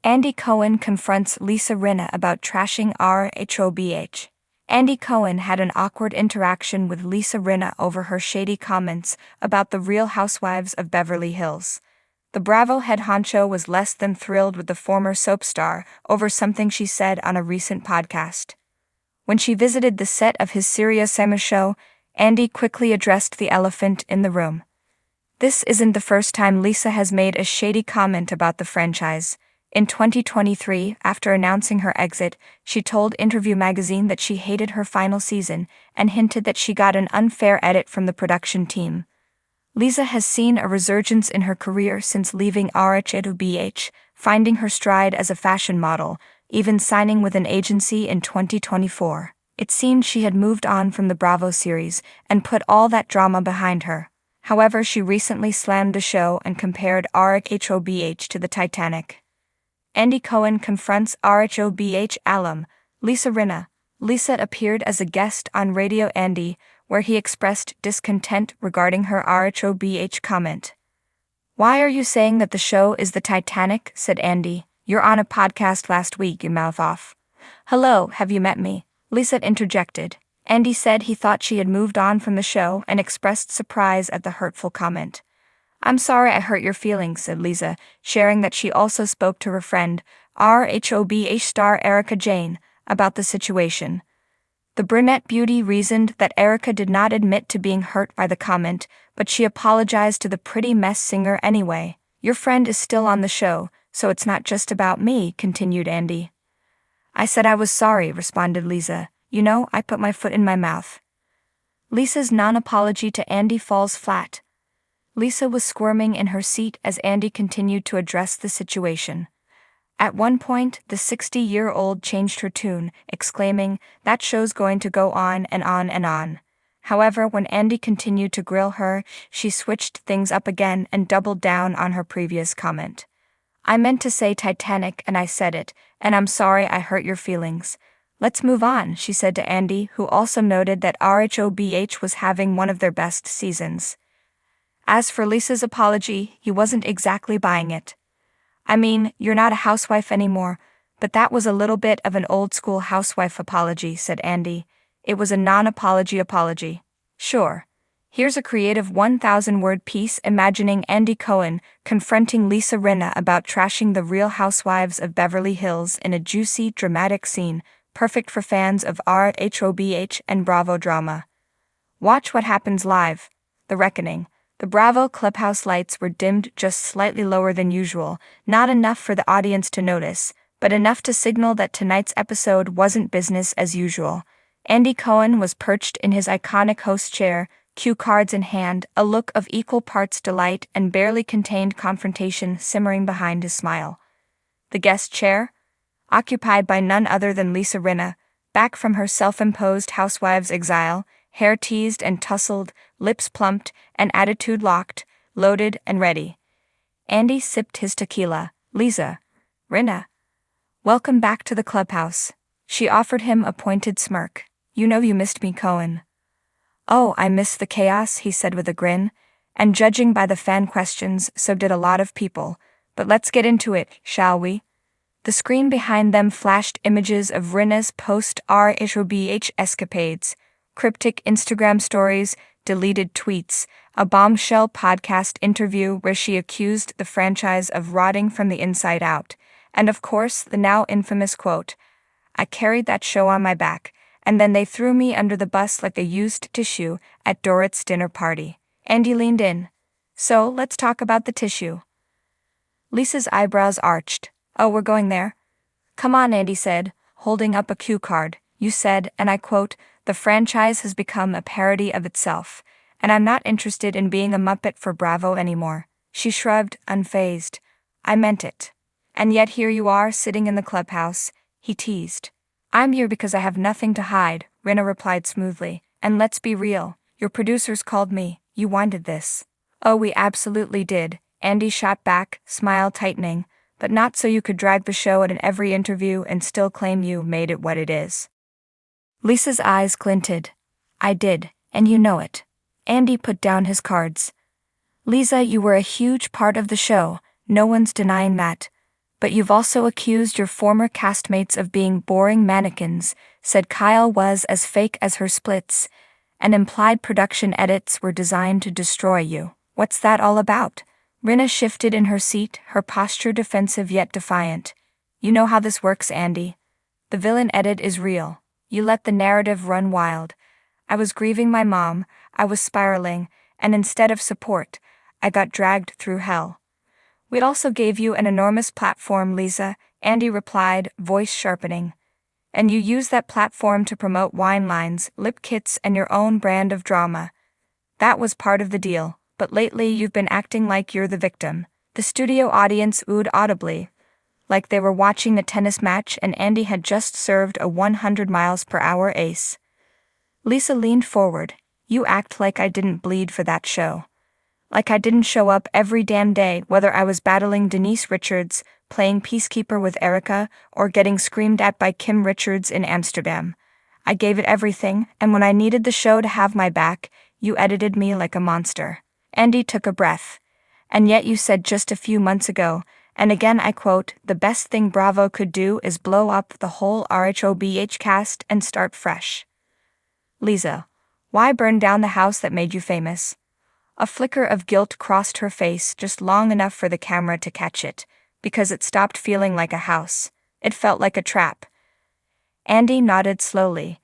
Andy Cohen confronts Lisa Rinna about trashing RHOBH. Andy Cohen had an awkward interaction with Lisa Rinna over her shady comments about the Real Housewives of Beverly Hills. The Bravo head honcho was less than thrilled with the former soap star over something she said on a recent podcast. When she visited the set of his SiriusXM show, Andy quickly addressed the elephant in the room. This isn't the first time Lisa has made a shady comment about the franchise. In 2023, after announcing her exit, she told Interview magazine that she hated her final season and hinted that she got an unfair edit from the production team. Lisa has seen a resurgence in her career since leaving RHOBH, finding her stride as a fashion model, even signing with an agency in 2024. It seemed she had moved on from the Bravo series and put all that drama behind her. However, she recently slammed the show and compared RHOBH to the Titanic. Andy Cohen confronts RHOBH alum, Lisa Rinna. Lisa appeared as a guest on Radio Andy, where he expressed discontent regarding her RHOBH comment. "Why are you saying that the show is the Titanic?" said Andy. "You're on a podcast last week, you mouth off." "Hello, have you met me?" Lisa interjected. Andy said he thought she had moved on from the show and expressed surprise at the hurtful comment. "I'm sorry I hurt your feelings," said Lisa, sharing that she also spoke to her friend, RHOBH star Erika Jayne, about the situation. The brunette beauty reasoned that Erika did not admit to being hurt by the comment, but she apologized to the Pretty Mess singer anyway. "Your friend is still on the show, so it's not just about me," continued Andy. "I said I was sorry," responded Lisa. "You know, I put my foot in my mouth." Lisa's non-apology to Andy falls flat. Lisa was squirming in her seat as Andy continued to address the situation. At one point, the 60-year-old changed her tune, exclaiming, "That show's going to go on and on and on." However, when Andy continued to grill her, she switched things up again and doubled down on her previous comment. "I meant to say Titanic and I said it, and I'm sorry I hurt your feelings. Let's move on," she said to Andy, who also noted that RHOBH was having one of their best seasons. As for Lisa's apology, he wasn't exactly buying it. "I mean, you're not a housewife anymore, but that was a little bit of an old-school housewife apology," said Andy. "It was a non-apology apology." "Sure. Here's a creative 1,000-word piece imagining Andy Cohen confronting Lisa Rinna about trashing the Real Housewives of Beverly Hills in a juicy, dramatic scene, perfect for fans of RHOBH and Bravo drama. Watch what happens live. The Reckoning. The Bravo Clubhouse lights were dimmed just slightly lower than usual, not enough for the audience to notice, but enough to signal that tonight's episode wasn't business as usual. Andy Cohen was perched in his iconic host chair, cue cards in hand, a look of equal parts delight and barely contained confrontation simmering behind his smile. The guest chair? Occupied by none other than Lisa Rinna, back from her self-imposed housewives' exile, hair teased and tousled, lips plumped, and attitude locked, loaded and ready. Andy sipped his tequila. "Lisa. Rinna. Welcome back to the Clubhouse." She offered him a pointed smirk. "You know you missed me, Cohen." "Oh, I missed the chaos," he said with a grin. "And judging by the fan questions, so did a lot of people. But let's get into it, shall we?" The screen behind them flashed images of Rinna's post-RHOBH escapades, cryptic Instagram stories, deleted tweets, a bombshell podcast interview where she accused the franchise of rotting from the inside out, and of course the now infamous quote, "I carried that show on my back, and then they threw me under the bus like a used tissue at Dorot's dinner party." Andy leaned in. "So, let's talk about the tissue." Lisa's eyebrows arched. "Oh, we're going there?" "Come on," Andy said, holding up a cue card. "You said, and I quote, 'The franchise has become a parody of itself, and I'm not interested in being a Muppet for Bravo anymore." She shrugged, unfazed. "I meant it. And yet here you are sitting in the Clubhouse," he teased. "I'm here because I have nothing to hide," Rena replied smoothly. "And let's be real, your producers called me. You wanted this." "Oh, we absolutely did," Andy shot back, smile tightening, "but not so you could drag the show in every interview and still claim you made it what it is." Lisa's eyes glinted. "I did, and you know it." Andy put down his cards. "Lisa, you were a huge part of the show, no one's denying that. But you've also accused your former castmates of being boring mannequins, said Kyle was as fake as her splits, and implied production edits were designed to destroy you. What's that all about? Rinna shifted in her seat, her posture defensive yet defiant. You know how this works, Andy. The villain edit is real. You let the narrative run wild. I was grieving my mom, I was spiraling, and instead of support, I got dragged through hell. We also gave you an enormous platform, Lisa, Andy replied, voice sharpening. And you used that platform to promote wine lines, lip kits, and your own brand of drama. That was part of the deal, but lately you've been acting like you're the victim. The studio audience oohed audibly, like they were watching a tennis match and Andy had just served a 100 miles per hour ace. Lisa leaned forward. You act like I didn't bleed for that show. Like I didn't show up every damn day, whether I was battling Denise Richards, playing peacekeeper with Erica, or getting screamed at by Kim Richards in Amsterdam. I gave it everything, and when I needed the show to have my back, you edited me like a monster. Andy took a breath. And yet you said just a few months ago, and again I quote, the best thing Bravo could do is blow up the whole RHOBH cast and start fresh. Lisa, why burn down the house that made you famous? A flicker of guilt crossed her face just long enough for the camera to catch it, because it stopped feeling like a house. It felt like a trap. Andy nodded slowly.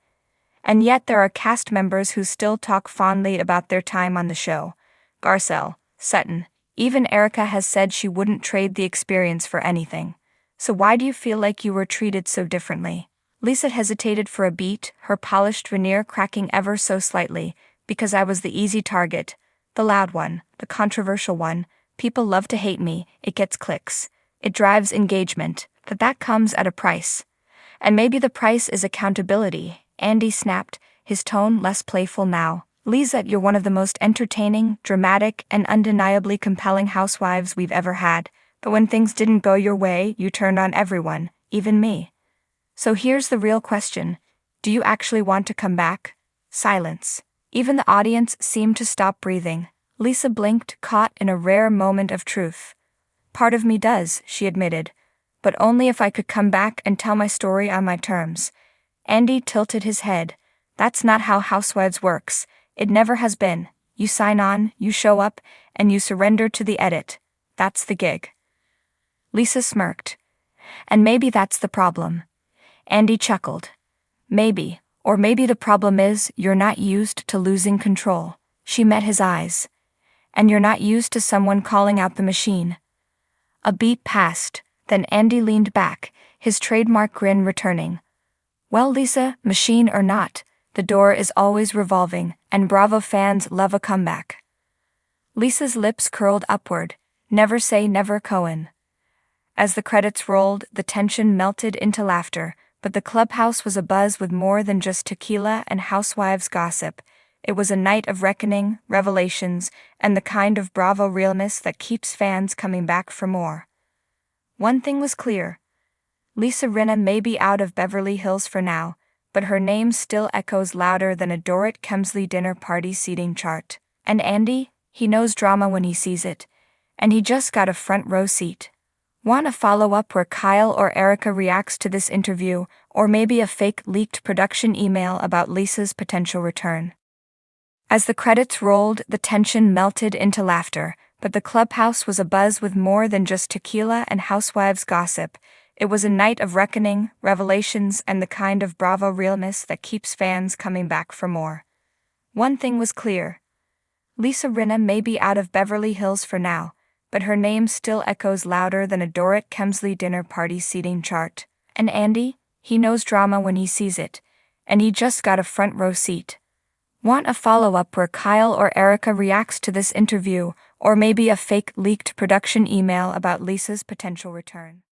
And yet there are cast members who still talk fondly about their time on the show. Garcelle, Sutton, even Erica has said she wouldn't trade the experience for anything. So why do you feel like you were treated so differently? Lisa hesitated for a beat, her polished veneer cracking ever so slightly, because I was the easy target. The loud one, the controversial one. People love to hate me, it gets clicks. It drives engagement, but that comes at a price. And maybe the price is accountability, Andy snapped, his tone less playful now. Lisa, you're one of the most entertaining, dramatic, and undeniably compelling housewives we've ever had, but when things didn't go your way, you turned on everyone, even me. So here's the real question. Do you actually want to come back? Silence. Even the audience seemed to stop breathing. Lisa blinked, caught in a rare moment of truth. Part of me does, she admitted, but only if I could come back and tell my story on my terms. Andy tilted his head. That's not how Housewives works. It never has been. You sign on, you show up, and you surrender to the edit. That's the gig. Lisa smirked. And maybe that's the problem. Andy chuckled. Maybe. Or maybe the problem is, you're not used to losing control. She met his eyes. And you're not used to someone calling out the machine. A beat passed, then Andy leaned back, his trademark grin returning. Well, Lisa, machine or not, the door is always revolving, and Bravo fans love a comeback. Lisa's lips curled upward. Never say never, Cohen. As the credits rolled, the tension melted into laughter. But the clubhouse was abuzz with more than just tequila and housewives gossip. It was a night of reckoning, revelations, and the kind of Bravo realness that keeps fans coming back for more. One thing was clear. Lisa Rinna may be out of Beverly Hills for now, but her name still echoes louder than a Dorrit Kemsley dinner party seating chart. And Andy, he knows drama when he sees it, and he just got a front row seat. Want a follow-up where Kyle or Erica reacts to this interview, or maybe a fake leaked production email about Lisa's potential return? As the credits rolled, the tension melted into laughter, but the clubhouse was abuzz with more than just tequila and housewives gossip. It was a night of reckoning, revelations, and the kind of Bravo realness that keeps fans coming back for more. One thing was clear. Lisa Rinna may be out of Beverly Hills for now, but her name still echoes louder than a Dorrit Kemsley dinner party seating chart. And Andy, he knows drama when he sees it, and he just got a front row seat. Want a follow-up where Kyle or Erica reacts to this interview, or maybe a fake leaked production email about Lisa's potential return?